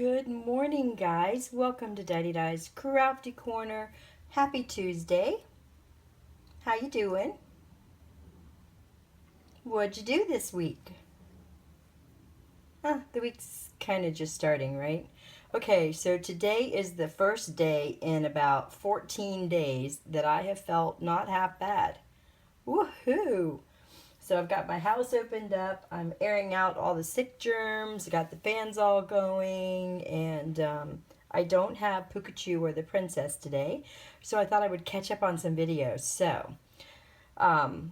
Good morning, guys. Welcome to Diane's Crafty Corner. Happy Tuesday. How you doing? What'd you do this week? The week's kind of just starting, right? Okay, so today is the first day in about 14 days that I have felt not half bad. Woohoo! So I've got my house opened up. I'm airing out all the sick germs. I got the fans all going, and I don't have Pikachu or the princess today. So I thought I would catch up on some videos. So um,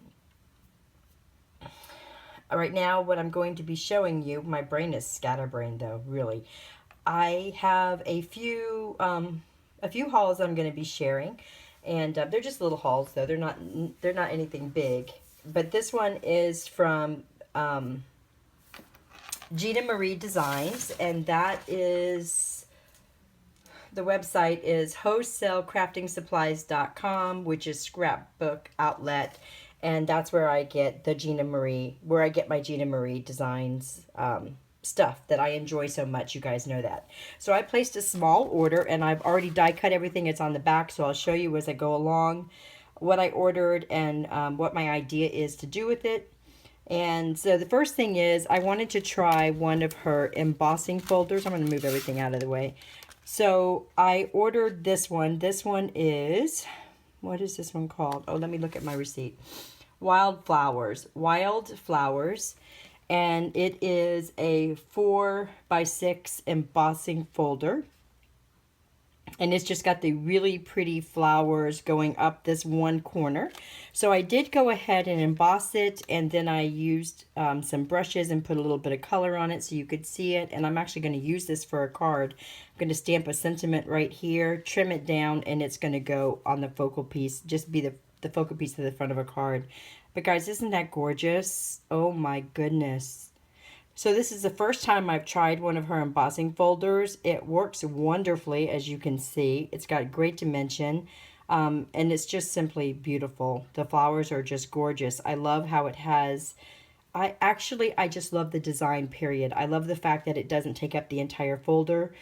right now, what I'm going to be showing you, my brain is scatterbrained though, really. I have a few hauls I'm going to be sharing, and they're just little hauls though. They're not anything big. But this one is from Gina Marie Designs, and that is, the website is wholesalecraftingsupplies.com, which is Scrapbook outlet, and that's where I get my Gina Marie Designs stuff that I enjoy so much. You guys know that. So I placed a small order, and I've already die cut everything. It's on the back, so I'll show you as I go along what I ordered and what my idea is to do with it. And so the first thing is I wanted to try one of her embossing folders. I'm going to move everything out of the way. So I ordered this one. This one is, what is this one called? Oh, let me look at my receipt. Wild Flowers. And it is a 4x6 embossing folder. And it's just got the really pretty flowers going up this one corner. So I did go ahead and emboss it, and then I used some brushes and put a little bit of color on it so you could see it. And I'm actually going to use this for a card. I'm going to stamp a sentiment right here, trim it down, and it's going to go on the focal piece, just be the focal piece to the front of a card. But guys, isn't that gorgeous? Oh my goodness. So this is the first time I've tried one of her embossing folders. It works wonderfully, as you can see. It's got great dimension, and it's just simply beautiful. The flowers are just gorgeous. I love how it has, I just love the design, period. I love the fact that it doesn't take up the entire folder.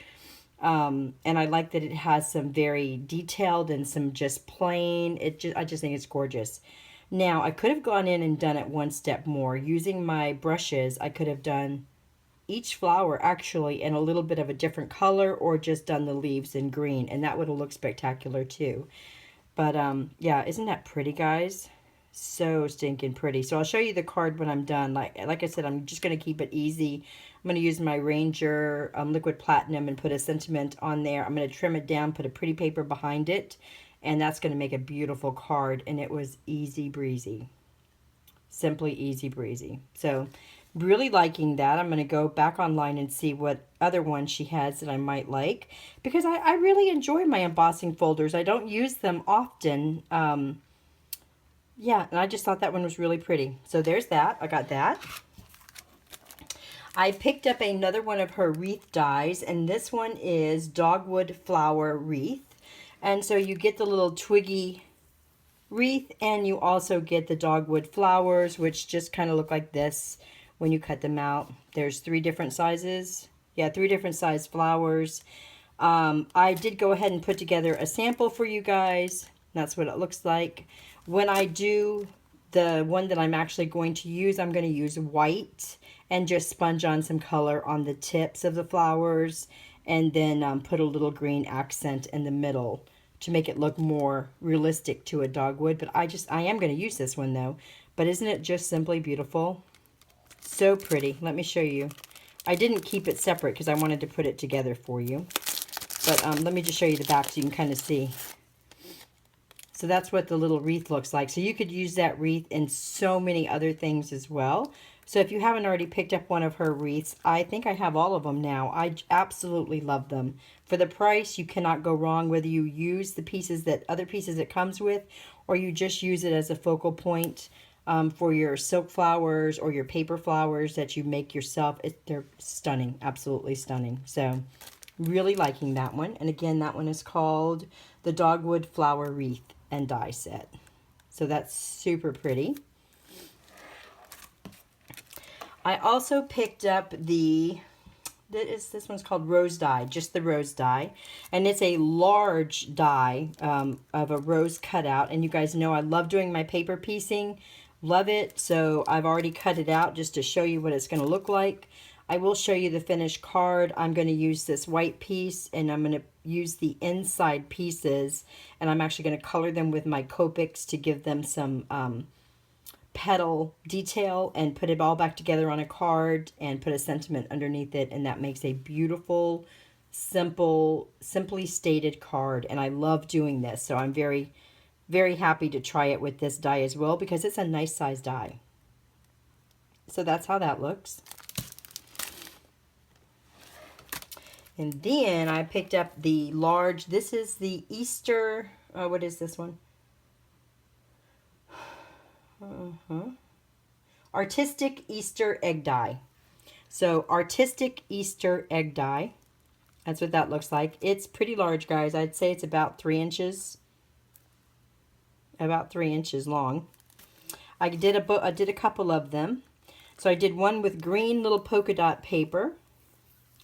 And I like that it has some very detailed and some just plain. I just think it's gorgeous. Now, I could have gone in and done it one step more. Using my brushes, I could have done each flower actually in a little bit of a different color, or just done the leaves in green, and that would have looked spectacular too. But yeah, isn't that pretty, guys? So stinking pretty. So I'll show you the card when I'm done. Like I said, I'm just going to keep it easy. I'm going to use my Ranger liquid platinum and put a sentiment on there. I'm going to trim it down, put a pretty paper behind it, and that's going to make a beautiful card. And it was easy breezy. Simply easy breezy. So really liking that. I'm going to go back online and see what other ones she has that I might like, because I really enjoy my embossing folders. I don't use them often. Yeah, and I just thought that one was really pretty. So there's that. I got that. I picked up another one of her wreath dies, and this one is Dogwood Flower Wreath. And so you get the little twiggy wreath, and you also get the dogwood flowers, which just kind of look like this when you cut them out. There's 3 different sizes. Yeah, 3 different size flowers. I did go ahead and put together a sample for you guys. That's what it looks like. When I do the one that I'm actually going to use, I'm going to use white and just sponge on some color on the tips of the flowers, and then put a little green accent in the middle to make it look more realistic to a dogwood. But I am going to use this one though. But isn't it just simply beautiful? So pretty. Let me show you. I didn't keep it separate because I wanted to put it together for you. But let me just show you the back so you can kind of see. So that's what the little wreath looks like. So you could use that wreath in so many other things as well. So if you haven't already picked up one of her wreaths, I think I have all of them now. I absolutely love them. For the price, you cannot go wrong, whether you use the other pieces it comes with, or you just use it as a focal point for your silk flowers or your paper flowers that you make yourself. They're stunning, absolutely stunning. So really liking that one. And again, that one is called the Dogwood Flower Wreath and Die Set. So that's super pretty. I also picked up the This one's called rose die, just the rose die, and it's a large die of a rose cutout. And you guys know I love doing my paper piecing, love it. So I've already cut it out just to show you what it's going to look like. I will show you the finished card. I'm going to use this white piece, and I'm going to use the inside pieces, and I'm actually going to color them with my Copics to give them some petal detail, and put it all back together on a card and put a sentiment underneath it, and that makes a beautiful, simply stated card. And I love doing this, so I'm very, very happy to try it with this die as well, because it's a nice size die. So that's how that looks. And then I picked up the large, this is the Easter, what is this one? Artistic Easter egg die. So artistic Easter egg die. That's what that looks like. It's pretty large, guys. I'd say it's about 3 inches. About 3 inches long. I did a couple of them. So I did one with green little polka dot paper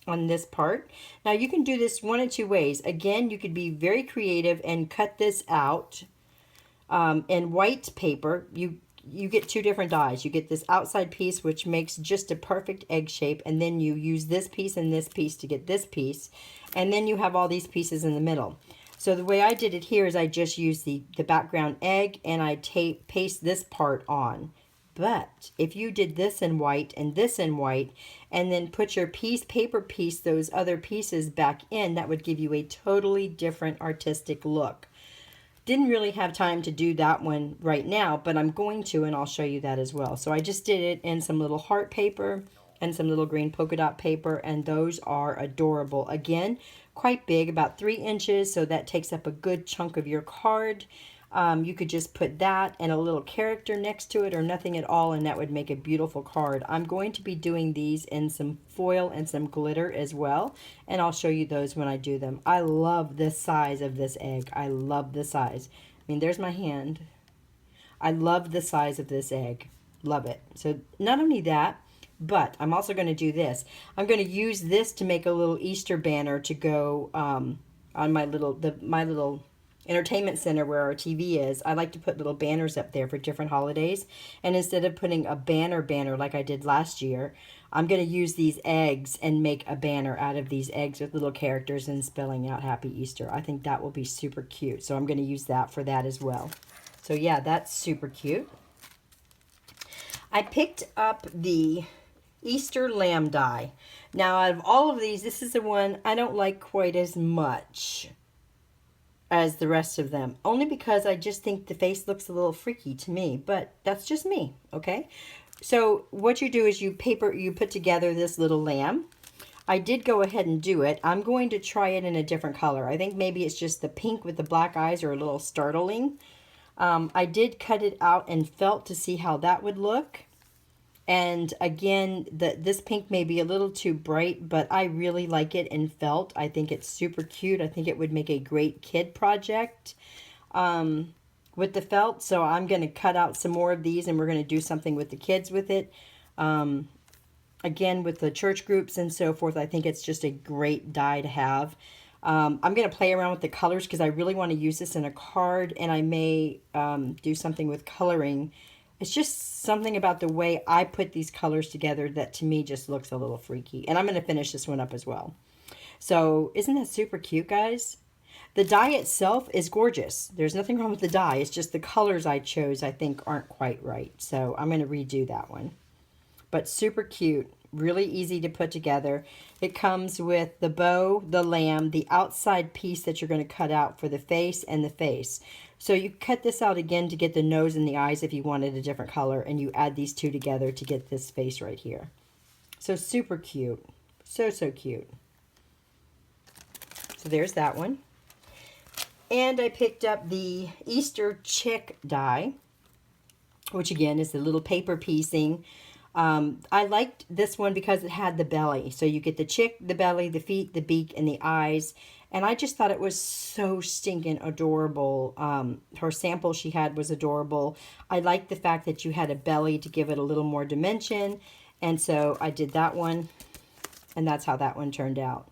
on this part. Now you can do this one of two ways. Again, you could be very creative and cut this out in white paper. You get two different dies. You get this outside piece, which makes just a perfect egg shape, and then you use this piece and this piece to get this piece, and then you have all these pieces in the middle. So the way I did it here is I just used the background egg, and I paste this part on. But if you did this in white and this in white, and then put your paper piece, those other pieces back in, that would give you a totally different artistic look. Didn't really have time to do that one right now, but I'm going to, and I'll show you that as well. So I just did it in some little heart paper and some little green polka dot paper, and those are adorable. Again, quite big, about 3 inches, so that takes up a good chunk of your card. You could just put that and a little character next to it, or nothing at all, and that would make a beautiful card. I'm going to be doing these in some foil and some glitter as well, and I'll show you those when I do them. I love this size of this egg. I love the size. I mean, there's my hand. I love the size of this egg. Love it. So not only that, but I'm also going to do this. I'm going to use this to make a little Easter banner to go on my little entertainment center where our TV is. I like to put little banners up there for different holidays, and instead of putting a banner like I did last year, I'm going to use these eggs and make a banner out of these eggs with little characters and spelling out Happy Easter. I think that will be super cute, so I'm going to use that for that as well. So yeah, that's super cute. I picked up the Easter lamb die. Now out of all of these, this is the one I don't like quite as much as the rest of them, only because I just think the face looks a little freaky to me, but that's just me, okay? So what you do is you put together this little lamb. I did go ahead and do it. I'm going to try it in a different color. I think maybe it's just the pink with the black eyes are a little startling. I did cut it out in felt to see how that would look. And again, this pink may be a little too bright, but I really like it in felt. I think it's super cute. I think it would make a great kid project with the felt. So I'm going to cut out some more of these, and we're going to do something with the kids with it. Again, with the church groups and so forth, I think it's just a great die to have. I'm going to play around with the colors because I really want to use this in a card, and I may do something with coloring. It's just something about the way I put these colors together that to me just looks a little freaky. And I'm going to finish this one up as well. So isn't that super cute, guys? The die itself is gorgeous. There's nothing wrong with the die. It's just the colors I chose I think aren't quite right. So I'm going to redo that one. But super cute. Really easy to put together. It comes with the bow, the lamb, the outside piece that you're going to cut out for the face and the face. So you cut this out again to get the nose and the eyes if you wanted a different color, and you add these two together to get this face right here. So super cute. So, so cute. So there's that one. And I picked up the Easter chick die, which again is the little paper piecing. I liked this one because it had the belly. So you get the chick, the belly, the feet, the beak, and the eyes. And I just thought it was so stinking adorable. Her sample she had was adorable. I liked the fact that you had a belly to give it a little more dimension. And so I did that one. And that's how that one turned out.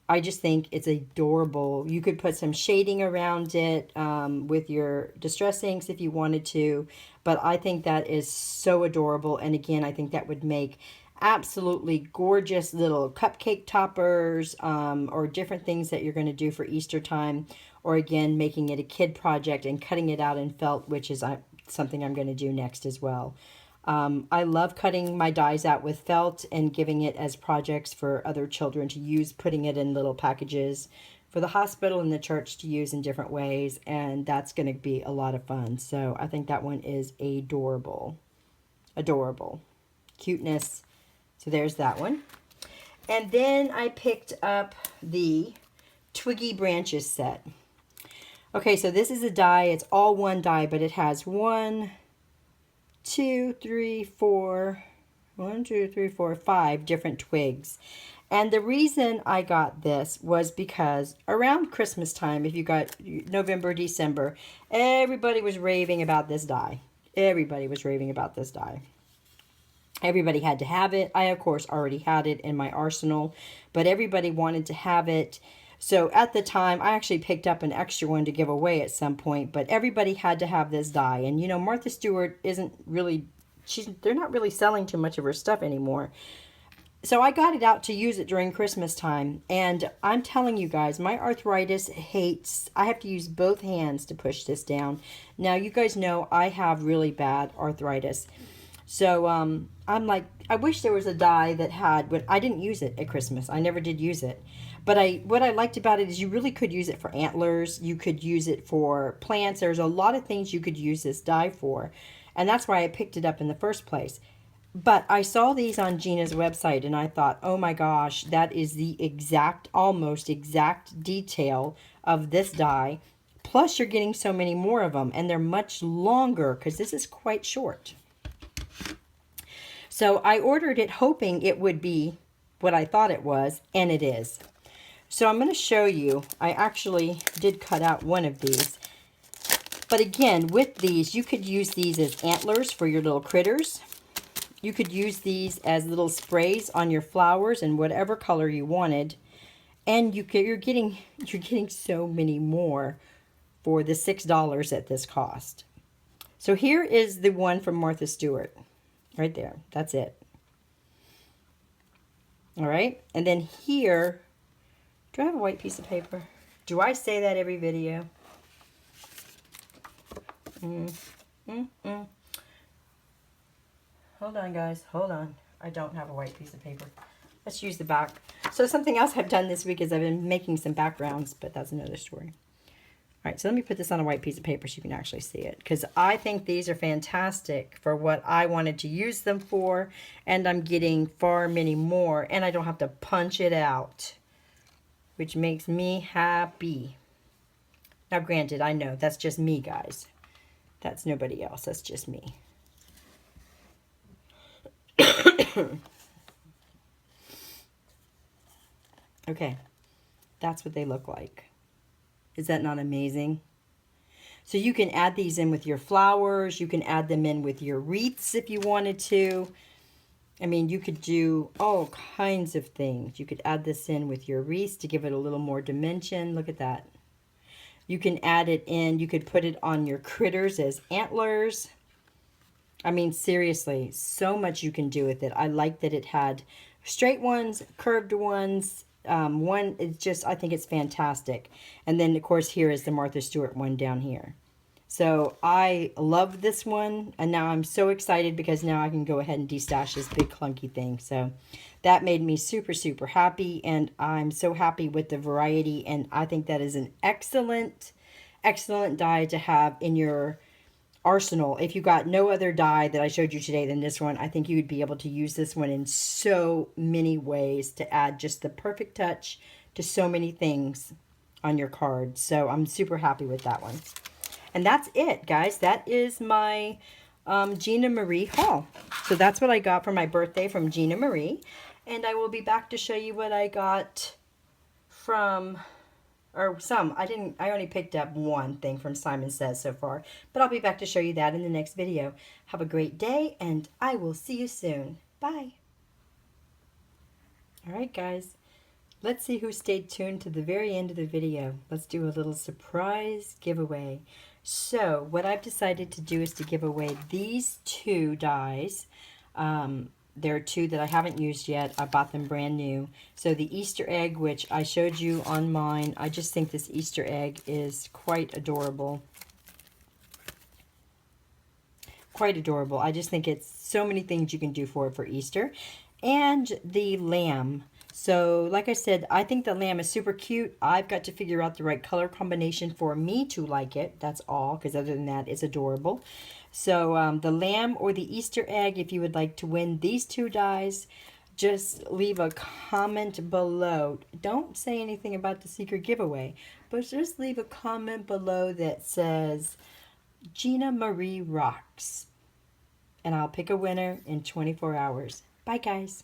I just think it's adorable. You could put some shading around it with your distress inks if you wanted to. But I think that is so adorable. And again, I think that would make absolutely gorgeous little cupcake toppers or different things that you're going to do for Easter time. Or again, making it a kid project and cutting it out in felt, which is something I'm going to do next as well. I love cutting my dies out with felt and giving it as projects for other children to use, putting it in little packages for the hospital and the church to use in different ways. And that's going to be a lot of fun. So I think that one is adorable. Adorable. Cuteness. So there's that one. And then I picked up the Twiggy Branches set. Okay, so this is a die. It's all one die, but it has 5 different twigs. And the reason I got this was because around Christmas time, if you got November, December, everybody was raving about this die. Everybody was raving about this die. Everybody had to have it. I, of course, already had it in my arsenal, but everybody wanted to have it. So at the time, I actually picked up an extra one to give away at some point, but everybody had to have this die. And, you know, Martha Stewart isn't really, they're not really selling too much of her stuff anymore. So I got it out to use it during Christmas time. And I'm telling you guys, my arthritis hates, I have to use both hands to push this down. Now, you guys know I have really bad arthritis. So I'm like, I wish there was a die that had, but I didn't use it at Christmas. I never did use it. But what I liked about it is you really could use it for antlers. You could use it for plants. There's a lot of things you could use this die for. And that's why I picked it up in the first place. But I saw these on Gina's website and I thought, oh my gosh, that is the exact, almost exact detail of this die. Plus you're getting so many more of them and they're much longer because this is quite short. So I ordered it hoping it would be what I thought it was, and it is. So I'm going to show you, I actually did cut out one of these. But again, with these, you could use these as antlers for your little critters. You could use these as little sprays on your flowers in whatever color you wanted. And you're getting so many more for the $6 at this cost. So here is the one from Martha Stewart. Right there. That's it. All right. And then here, do I have a white piece of paper? Do I say that every video? Hold on, guys. Hold on. I don't have a white piece of paper. Let's use the back. So something else I've done this week is I've been making some backgrounds, but that's another story. All right, so let me put this on a white piece of paper so you can actually see it. Because I think these are fantastic for what I wanted to use them for. And I'm getting far many more. And I don't have to punch it out. Which makes me happy. Now granted, I know that's just me, guys. That's nobody else. That's just me. Okay. That's what they look like. Is that not amazing? So you can add these in with your flowers. You can add them in with your wreaths if you wanted to. I mean, you could do all kinds of things. You could add this in with your wreaths to give it a little more dimension. Look at that. You can add it in. You could put it on your critters as antlers. I mean, seriously, so much you can do with it. I like that it had straight ones, curved ones. One is just, I think it's fantastic. And then, of course, here is the Martha Stewart one down here. So I love this one. And now I'm so excited because now I can go ahead and destash this big clunky thing. So that made me super, super happy. And I'm so happy with the variety. And I think that is an excellent, excellent die to have in your arsenal. If you got no other die that I showed you today than this one, I think you would be able to use this one in so many ways to add just the perfect touch to so many things on your card. So I'm super happy with that one. And that's it, guys. That is my Gina Marie haul. So that's what I got for my birthday from Gina Marie. And I will be back to show you what I got from... or some. I only picked up one thing from Simon Says so far. But I'll be back to show you that in the next video. Have a great day, and I will see you soon. Bye. All right, guys. Let's see who stayed tuned to the very end of the video. Let's do a little surprise giveaway. So what I've decided to do is to give away these two dies. There are two that I haven't used yet. I bought them brand new. So the Easter egg, which I showed you on mine, I just think this Easter egg is quite adorable. Quite adorable. I just think it's so many things you can do for it for Easter. And the lamb. So like I said, I think the lamb is super cute. I've got to figure out the right color combination for me to like it. That's all, because other than that, it's adorable. So the lamb or the Easter egg, if you would like to win these two dies, just leave a comment below. Don't say anything about the secret giveaway, but just leave a comment below that says Gina Marie rocks. And I'll pick a winner in 24 hours. Bye, guys.